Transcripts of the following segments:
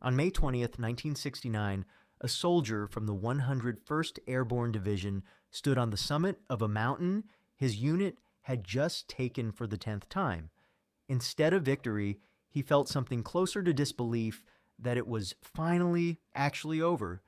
On May 20th, 1969, a soldier from the 101st Airborne Division stood on the summit of a mountain his unit had just taken for the 10th time. Instead of victory, he felt something closer to disbelief that it was finally actually over.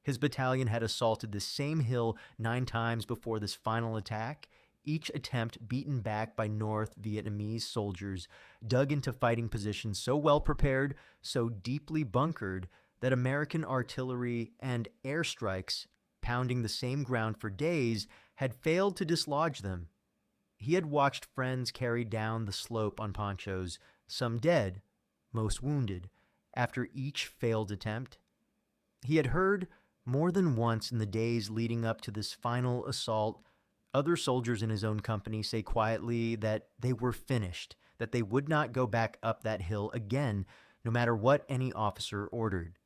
His battalion had assaulted this same hill 9 times before this final attack, each attempt beaten back by North Vietnamese soldiers dug into fighting positions so well prepared, so deeply bunkered, that American artillery and airstrikes, pounding the same ground for days, had failed to dislodge them. He had watched friends carried down the slope on ponchos, some dead, most wounded, after each failed attempt. He had heard more than once in the days leading up to this final assault other soldiers in his own company say quietly that they were finished, that they would not go back up that hill again, no matter what any officer ordered.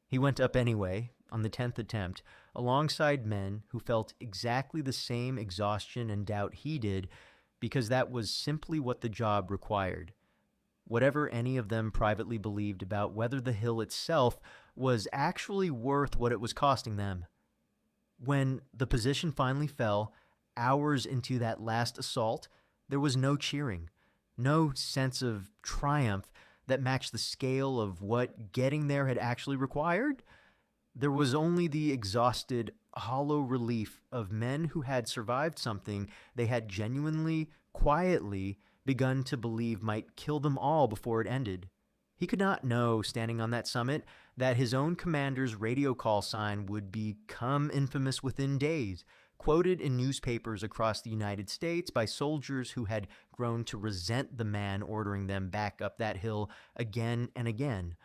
He went up anyway, on the 10th attempt, alongside men who felt exactly the same exhaustion and doubt he did, because that was simply what the job required. Whatever any of them privately believed about whether the hill itself was actually worth what it was costing them. When the position finally fell, hours into that last assault, there was no cheering, no sense of triumph that matched the scale of what getting there had actually required. There was only the exhausted, hollow relief of men who had survived something they had genuinely, quietly begun to believe might kill them all before it ended. He could not know, standing on that summit, that his own commander's radio call sign would become infamous within days, quoted in newspapers across the United States by soldiers who had grown to resent the man ordering them back up that hill again and again.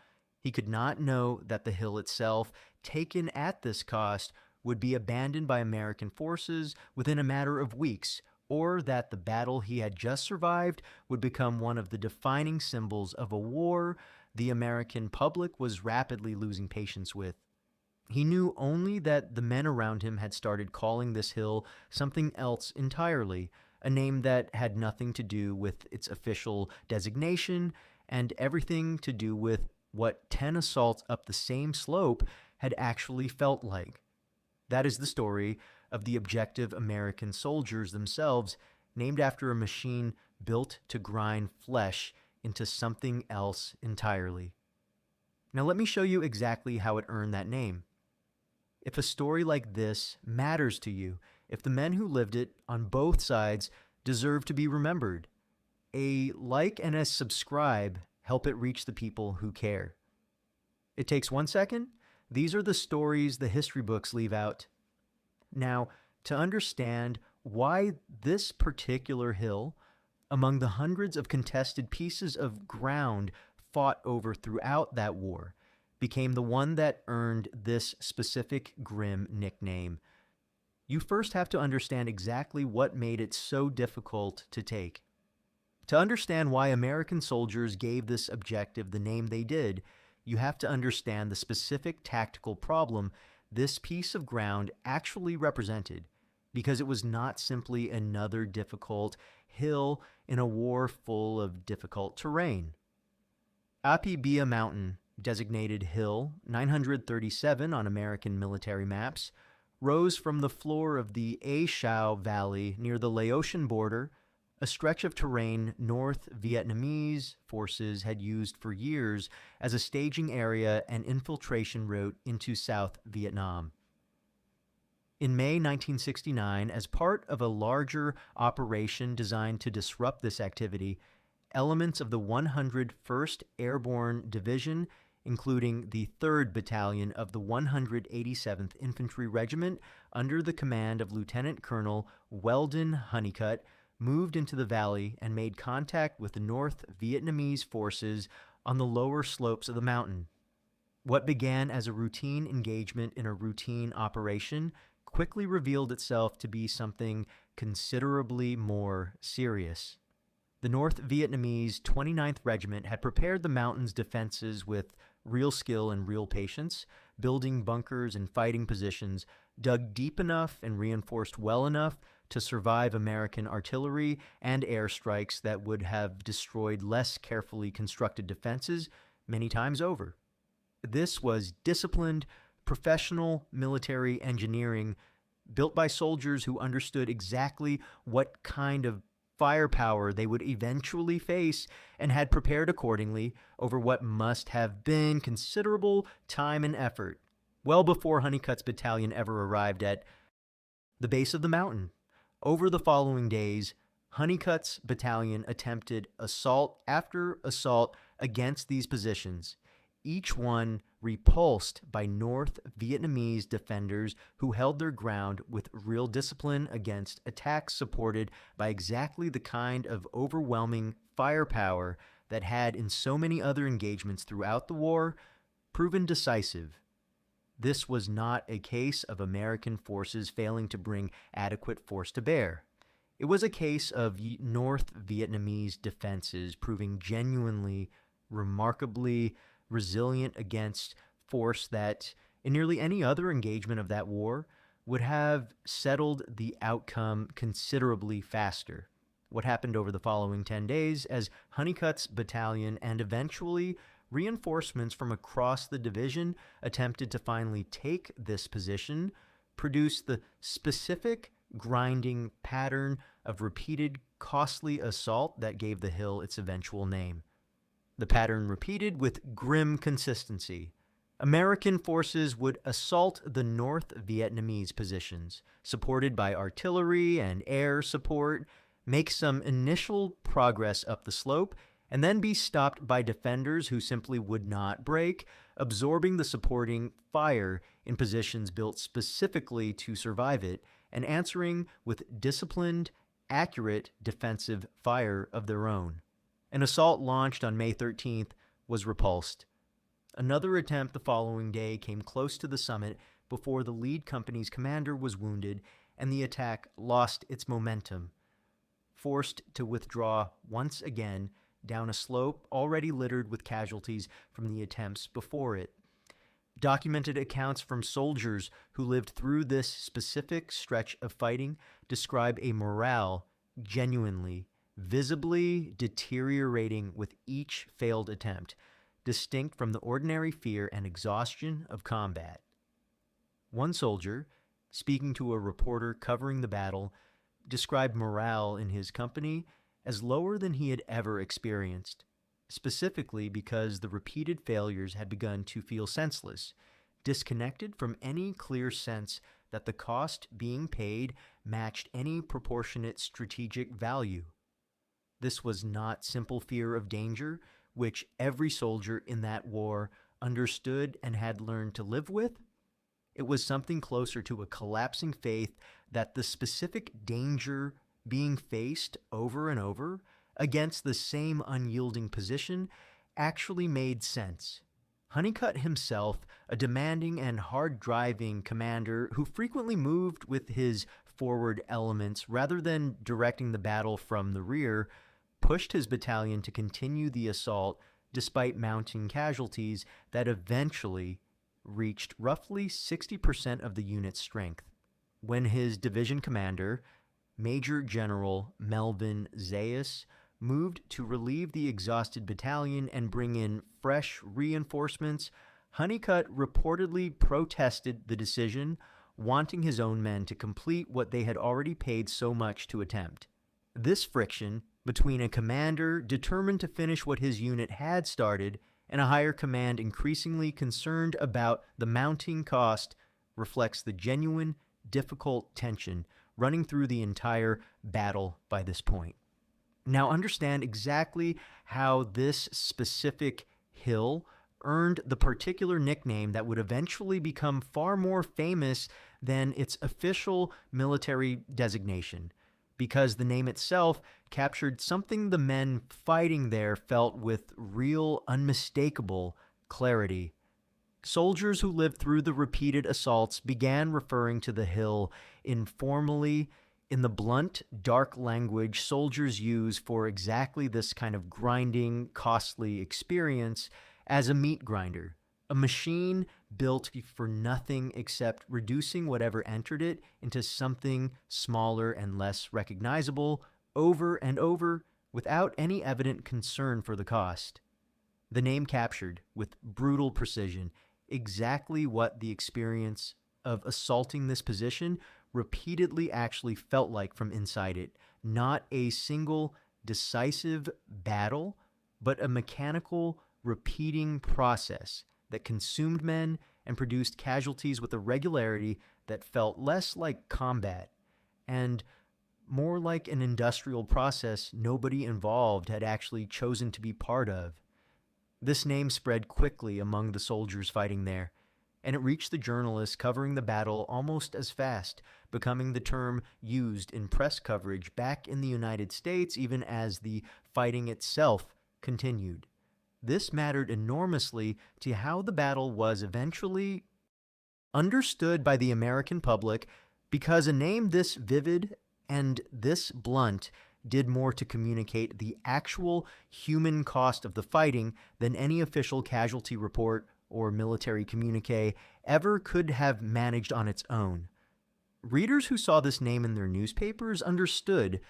He could not know that the hill itself, taken at this cost, would be abandoned by American forces within a matter of weeks, or that the battle he had just survived would become one of the defining symbols of a war the American public was rapidly losing patience with. He knew only that the men around him had started calling this hill something else entirely, a name that had nothing to do with its official designation and everything to do with what 10 assaults up the same slope had actually felt like. That is the story of the objective American soldiers themselves, named after a machine built to grind flesh into something else entirely. Now let me show you exactly how it earned that name. If a story like this matters to you, if the men who lived it on both sides deserve to be remembered, a like and a subscribe help it reach the people who care. It takes 1 second. These are the stories the history books leave out. Now, to understand why this particular hill, among the hundreds of contested pieces of ground fought over throughout that war, became the one that earned this specific grim nickname, you first have to understand exactly what made it so difficult to take. To understand why American soldiers gave this objective the name they did, you have to understand the specific tactical problem this piece of ground actually represented, because it was not simply another difficult hill in a war full of difficult terrain. Api Bia Mountain, designated Hill 937 on American military maps, rose from the floor of the A Shau Valley near the Laotian border, a stretch of terrain North Vietnamese forces had used for years as a staging area and infiltration route into South Vietnam. In May 1969, as part of a larger operation designed to disrupt this activity, elements of the 101st Airborne Division, including the 3rd Battalion of the 187th Infantry Regiment under the command of Lieutenant Colonel Weldon Honeycutt, moved into the valley and made contact with the North Vietnamese forces on the lower slopes of the mountain. What began as a routine engagement in a routine operation quickly revealed itself to be something considerably more serious. The North Vietnamese 29th Regiment had prepared the mountain's defenses with real skill and real patience, building bunkers and fighting positions, dug deep enough and reinforced well enough to survive American artillery and airstrikes that would have destroyed less carefully constructed defenses many times over. This was disciplined, professional military engineering built by soldiers who understood exactly what kind of firepower they would eventually face and had prepared accordingly over what must have been considerable time and effort, well before Honeycutt's battalion ever arrived at the base of the mountain. Over the following days, Honeycutt's battalion attempted assault after assault against these positions, each one repulsed by North Vietnamese defenders who held their ground with real discipline against attacks supported by exactly the kind of overwhelming firepower that had, in so many other engagements throughout the war, proven decisive. This was not a case of American forces failing to bring adequate force to bear. It was a case of North Vietnamese defenses proving genuinely, remarkably resilient against force that, in nearly any other engagement of that war, would have settled the outcome considerably faster. What happened over the following 10 days as Honeycutt's battalion and eventually reinforcements from across the division attempted to finally take this position produced the specific grinding pattern of repeated costly assault that gave the hill its eventual name. The pattern repeated with grim consistency. American forces would assault the North Vietnamese positions, supported by artillery and air support, make some initial progress up the slope, and then be stopped by defenders who simply would not break, absorbing the supporting fire in positions built specifically to survive it, and answering with disciplined, accurate defensive fire of their own. An assault launched on May 13th was repulsed. Another attempt the following day came close to the summit before the lead company's commander was wounded and the attack lost its momentum, forced to withdraw once again down a slope already littered with casualties from the attempts before it. Documented accounts from soldiers who lived through this specific stretch of fighting describe a morale genuinely, visibly deteriorating with each failed attempt, distinct from the ordinary fear and exhaustion of combat. One soldier, speaking to a reporter covering the battle, described morale in his company as lower than he had ever experienced, specifically because the repeated failures had begun to feel senseless, disconnected from any clear sense that the cost being paid matched any proportionate strategic value. This was not simple fear of danger, which every soldier in that war understood and had learned to live with. It was something closer to a collapsing faith that the specific danger being faced over and over against the same unyielding position actually made sense. Honeycutt himself, a demanding and hard-driving commander who frequently moved with his forward elements rather than directing the battle from the rear, pushed his battalion to continue the assault despite mounting casualties that eventually reached roughly 60% of the unit's strength. When his division commander, Major General Melvin Zayas, moved to relieve the exhausted battalion and bring in fresh reinforcements, Honeycutt reportedly protested the decision, wanting his own men to complete what they had already paid so much to attempt. This friction between a commander determined to finish what his unit had started and a higher command increasingly concerned about the mounting cost reflects the genuine, difficult tension running through the entire battle by this point. Now understand exactly how this specific hill earned the particular nickname that would eventually become far more famous than its official military designation, because the name itself captured something the men fighting there felt with real, unmistakable clarity. Soldiers who lived through the repeated assaults began referring to the hill informally in the blunt, dark language soldiers use for exactly this kind of grinding, costly experience as a meat grinder, a machine built for nothing except reducing whatever entered it into something smaller and less recognizable over and over without any evident concern for the cost. The name captured, with brutal precision, exactly what the experience of assaulting this position repeatedly actually felt like from inside it. Not a single decisive battle, but a mechanical, repeating process that consumed men and produced casualties with a regularity that felt less like combat and more like an industrial process nobody involved had actually chosen to be part of. This name spread quickly among the soldiers fighting there, and it reached the journalists covering the battle almost as fast, becoming the term used in press coverage back in the United States even as the fighting itself continued. This mattered enormously to how the battle was eventually understood by the American public, because a name this vivid and this blunt did more to communicate the actual human cost of the fighting than any official casualty report or military communique ever could have managed on its own. Readers who saw this name in their newspapers understood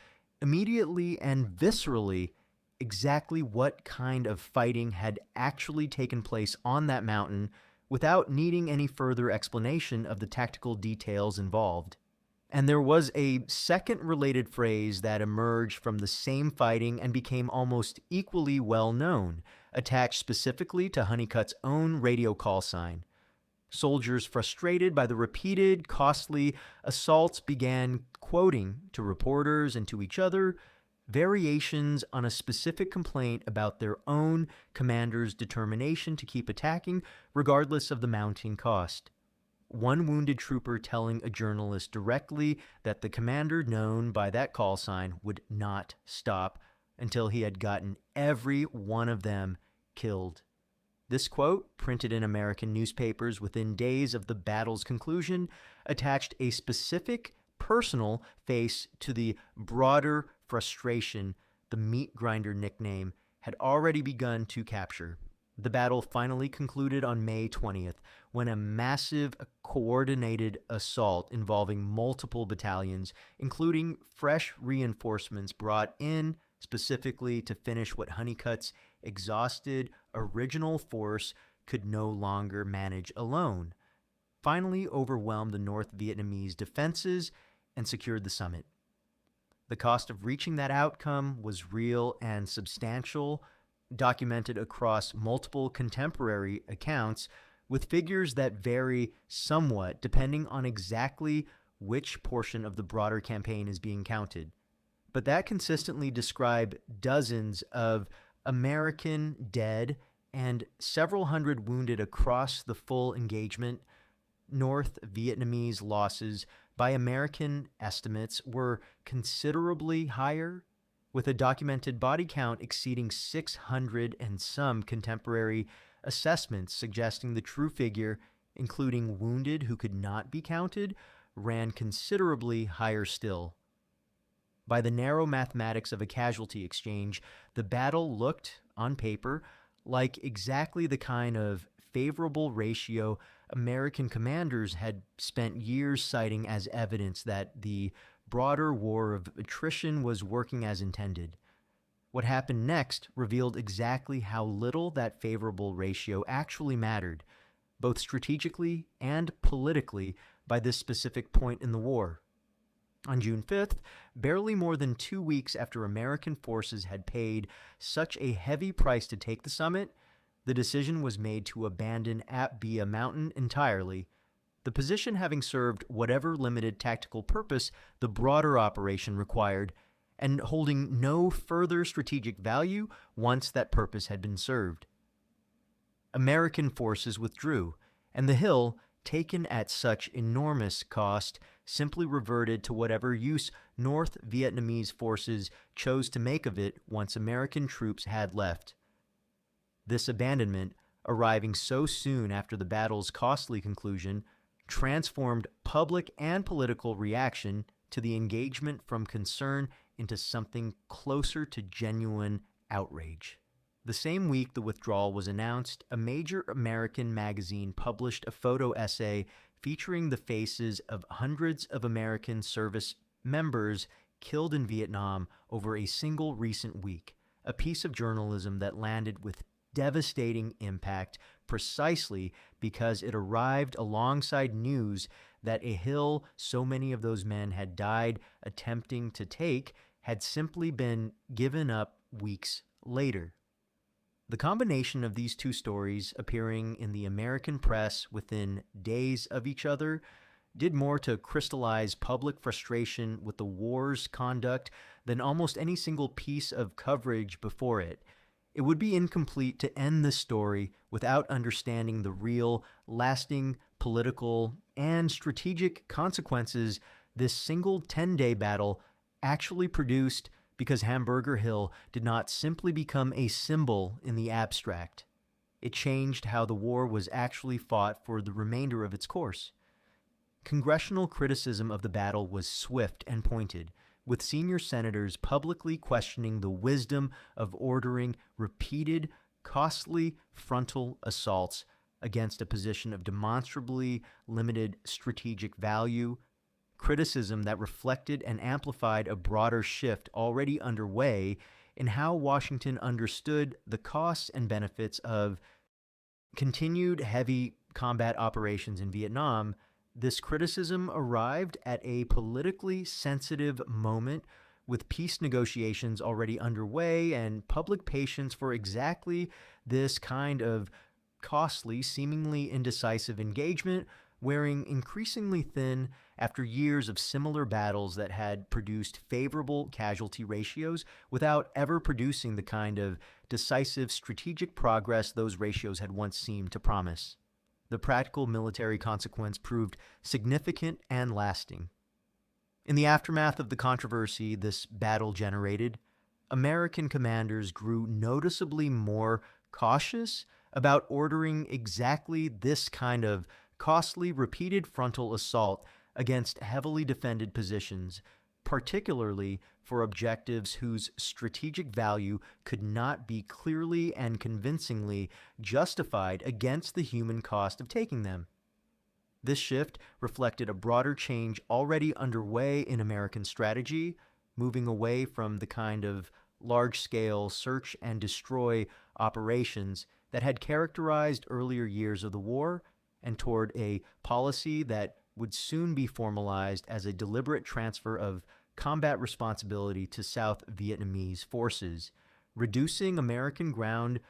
immediately and viscerally exactly what kind of fighting had actually taken place on that mountain without needing any further explanation of the tactical details involved. And there was a second related phrase that emerged from the same fighting and became almost equally well known, attached specifically to Honeycutt's own radio call sign. Soldiers frustrated by the repeated, costly assaults began quoting to reporters and to each other variations on a specific complaint about their own commander's determination to keep attacking regardless of the mounting cost. One wounded trooper telling a journalist directly that the commander known by that call sign would not stop until he had gotten every one of them killed. This quote, printed in American newspapers within days of the battle's conclusion, attached a specific personal face to the broader frustration the meat grinder nickname had already begun to capture. The battle finally concluded on May 20th, when a massive, coordinated assault involving multiple battalions, including fresh reinforcements brought in specifically to finish what Honeycutt's exhausted original force could no longer manage alone, finally overwhelmed the North Vietnamese defenses and secured the summit. The cost of reaching that outcome was real and substantial, documented across multiple contemporary accounts, with figures that vary somewhat depending on exactly which portion of the broader campaign is being counted, but that consistently describe dozens of American dead and several hundred wounded across the full engagement. North Vietnamese losses, by American estimates, were considerably higher, with a documented body count exceeding 600 and some contemporary assessments suggesting the true figure, including wounded who could not be counted, ran considerably higher still. By the narrow mathematics of a casualty exchange, the battle looked, on paper, like exactly the kind of favorable ratio American commanders had spent years citing as evidence that the broader war of attrition was working as intended. What happened next revealed exactly how little that favorable ratio actually mattered, both strategically and politically, by this specific point in the war. On June 5th, barely more than 2 weeks after American forces had paid such a heavy price to take the summit, the decision was made to abandon Apia Mountain entirely, the position having served whatever limited tactical purpose the broader operation required, and holding no further strategic value once that purpose had been served. American forces withdrew, and the hill, taken at such enormous cost, simply reverted to whatever use North Vietnamese forces chose to make of it once American troops had left. This abandonment, arriving so soon after the battle's costly conclusion, transformed public and political reaction to the engagement from concern into something closer to genuine outrage. The same week the withdrawal was announced, a major American magazine published a photo essay featuring the faces of hundreds of American service members killed in Vietnam over a single recent week, a piece of journalism that landed with devastating impact precisely because it arrived alongside news that a hill so many of those men had died attempting to take had simply been given up weeks later. The combination of these two stories appearing in the American press within days of each other did more to crystallize public frustration with the war's conduct than almost any single piece of coverage before it. It would be incomplete to end this story without understanding the real, lasting political and strategic consequences this single 10-day battle actually produced, because Hamburger Hill did not simply become a symbol in the abstract. It changed how the war was actually fought for the remainder of its course. Congressional criticism of the battle was swift and pointed, with senior senators publicly questioning the wisdom of ordering repeated, costly frontal assaults against a position of demonstrably limited strategic value, criticism that reflected and amplified a broader shift already underway in how Washington understood the costs and benefits of continued heavy combat operations in Vietnam. This criticism arrived at a politically sensitive moment, with peace negotiations already underway and public patience for exactly this kind of costly, seemingly indecisive engagement wearing increasingly thin after years of similar battles that had produced favorable casualty ratios without ever producing the kind of decisive strategic progress those ratios had once seemed to promise. The practical military consequence proved significant and lasting. In the aftermath of the controversy this battle generated, American commanders grew noticeably more cautious about ordering exactly this kind of costly, repeated frontal assault against heavily defended positions, particularly for objectives whose strategic value could not be clearly and convincingly justified against the human cost of taking them. This shift reflected a broader change already underway in American strategy, moving away from the kind of large-scale search and destroy operations that had characterized earlier years of the war, and toward a policy that would soon be formalized as a deliberate transfer of combat responsibility to South Vietnamese forces, reducing American ground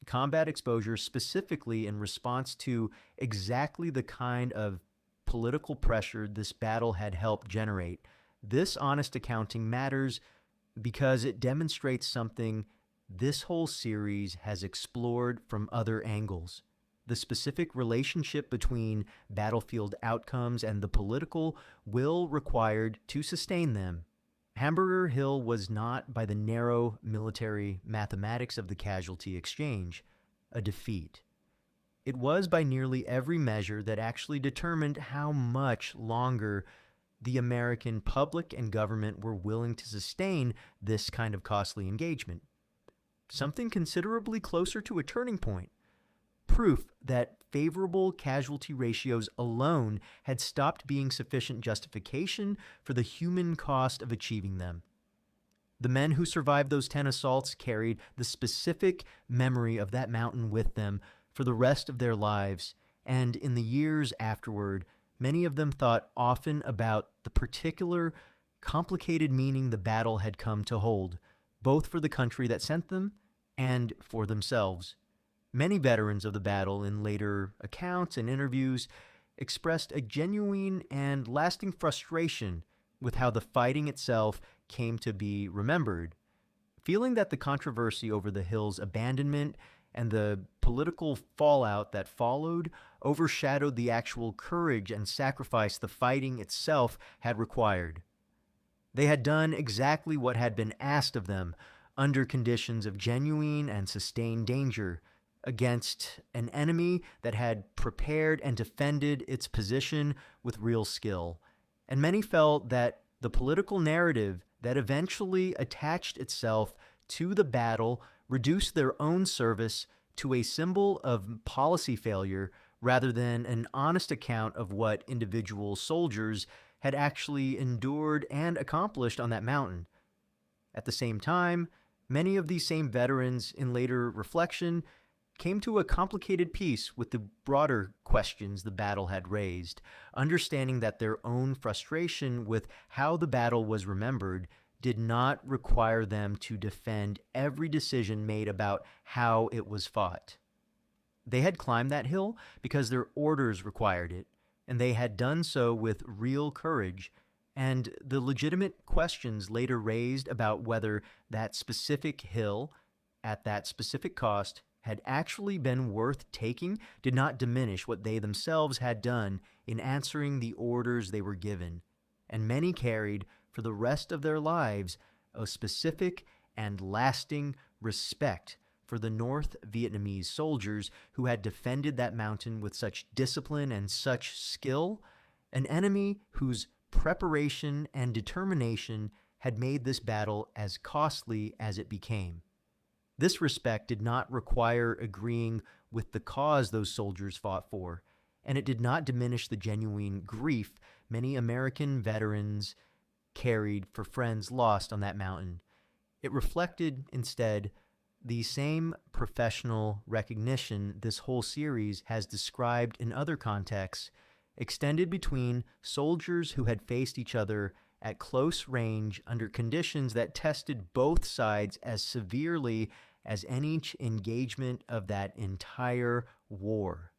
combat exposure specifically in response to exactly the kind of political pressure this battle had helped generate. This honest accounting matters because it demonstrates something this whole series has explored from other angles: the specific relationship between battlefield outcomes and the political will required to sustain them. Hamburger Hill was not, by the narrow military mathematics of the casualty exchange, a defeat. It was, by nearly every measure that actually determined how much longer the American public and government were willing to sustain this kind of costly engagement. Something considerably closer to a turning point. Proof that favorable casualty ratios alone had stopped being sufficient justification for the human cost of achieving them. The men who survived those 10 assaults carried the specific memory of that mountain with them for the rest of their lives, and in the years afterward, many of them thought often about the particular, complicated meaning the battle had come to hold, both for the country that sent them and for themselves. Many veterans of the battle, in later accounts and interviews, expressed a genuine and lasting frustration with how the fighting itself came to be remembered, feeling that the controversy over the hill's abandonment and the political fallout that followed overshadowed the actual courage and sacrifice the fighting itself had required. They had done exactly what had been asked of them under conditions of genuine and sustained danger, against an enemy that had prepared and defended its position with real skill. And many felt that the political narrative that eventually attached itself to the battle reduced their own service to a symbol of policy failure rather than an honest account of what individual soldiers had actually endured and accomplished on that mountain. At the same time, many of these same veterans, in later reflection, came to a complicated peace with the broader questions the battle had raised, understanding that their own frustration with how the battle was remembered did not require them to defend every decision made about how it was fought. They had climbed that hill because their orders required it, and they had done so with real courage, and the legitimate questions later raised about whether that specific hill, at that specific cost, had actually been worth taking did not diminish what they themselves had done in answering the orders they were given, and many carried, for the rest of their lives, a specific and lasting respect for the North Vietnamese soldiers who had defended that mountain with such discipline and such skill, an enemy whose preparation and determination had made this battle as costly as it became. This respect did not require agreeing with the cause those soldiers fought for, and it did not diminish the genuine grief many American veterans carried for friends lost on that mountain. It reflected, instead, the same professional recognition this whole series has described in other contexts, extended between soldiers who had faced each other at close range under conditions that tested both sides as severely as any engagement of that entire war.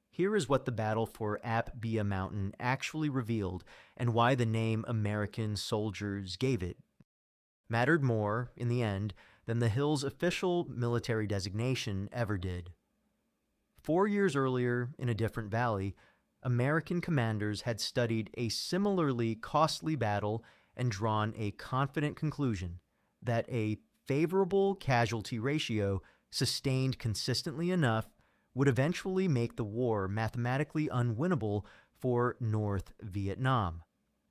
Here is what the battle for Ap Bia Mountain actually revealed and why the name American soldiers gave it mattered more, in the end, than the hill's official military designation ever did. 4 years earlier, in a different valley, American commanders had studied a similarly costly battle and drawn a confident conclusion that a favorable casualty ratio sustained consistently enough would eventually make the war mathematically unwinnable for North Vietnam.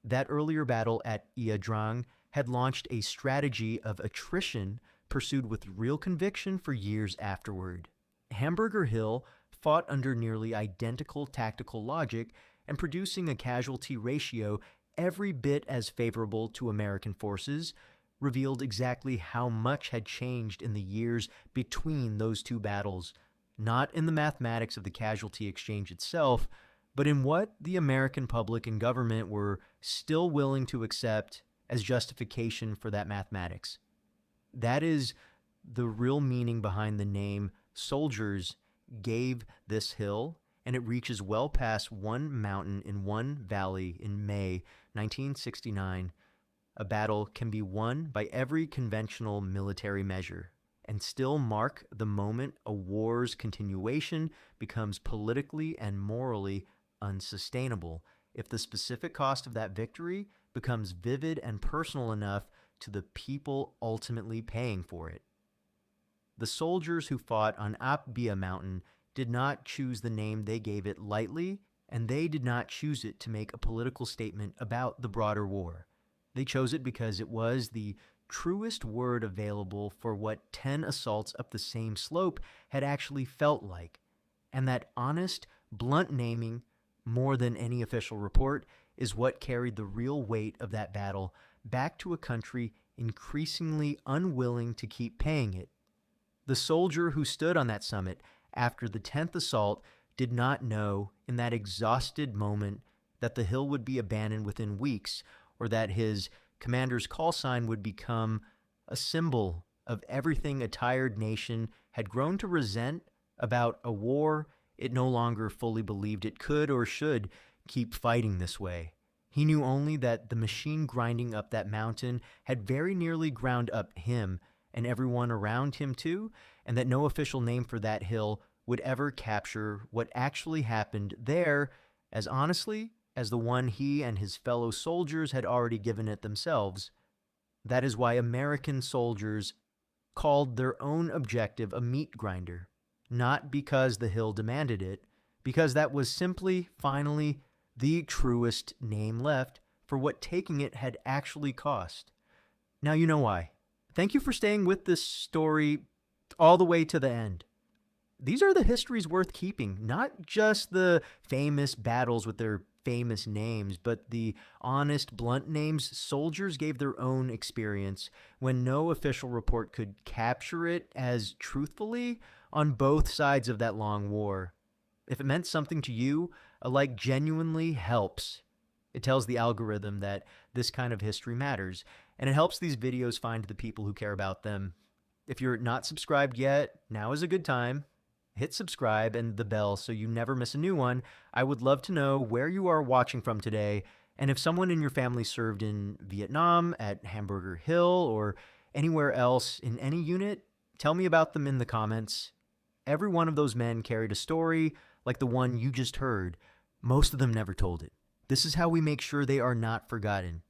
That earlier battle at Ia Drang had launched a strategy of attrition pursued with real conviction for years afterward. Hamburger Hill fought under nearly identical tactical logic and producing a casualty ratio every bit as favorable to American forces, revealed exactly how much had changed in the years between those two battles, not in the mathematics of the casualty exchange itself, but in what the American public and government were still willing to accept as justification for that mathematics. That is the real meaning behind the name soldiers gave this hill, and it reaches well past one mountain in one valley in May 1969. A battle can be won by every conventional military measure and still mark the moment a war's continuation becomes politically and morally unsustainable if the specific cost of that victory becomes vivid and personal enough to the people ultimately paying for it. The soldiers who fought on Ap Bia Mountain did not choose the name they gave it lightly, and they did not choose it to make a political statement about the broader war. They chose it because it was the truest word available for what 10 assaults up the same slope had actually felt like, and that honest, blunt naming, more than any official report, is what carried the real weight of that battle back to a country increasingly unwilling to keep paying it. The soldier who stood on that summit after the 10th assault did not know in that exhausted moment that the hill would be abandoned within weeks, or that his commander's call sign would become a symbol of everything a tired nation had grown to resent about a war it no longer fully believed it could or should keep fighting this way. He knew only that the machine grinding up that mountain had very nearly ground up him and everyone around him too, and that no official name for that hill would ever capture what actually happened there as honestly as the one he and his fellow soldiers had already given it themselves. That is why American soldiers called their own objective a meat grinder, not because the hill demanded it, because that was simply, finally, the truest name left for what taking it had actually cost. Now you know why. Thank you for staying with this story all the way to the end. These are the histories worth keeping, not just the famous battles with their famous names, but the honest, blunt names, soldiers gave their own experience when no official report could capture it as truthfully on both sides of that long war. If it meant something to you, a like genuinely helps. It tells the algorithm that this kind of history matters, and it helps these videos find the people who care about them. If you're not subscribed yet, now is a good time. Hit subscribe and the bell so you never miss a new one. I would love to know where you are watching from today, and if someone in your family served in Vietnam, at Hamburger Hill, or anywhere else in any unit, tell me about them in the comments. Every one of those men carried a story like the one you just heard. Most of them never told it. This is how we make sure they are not forgotten.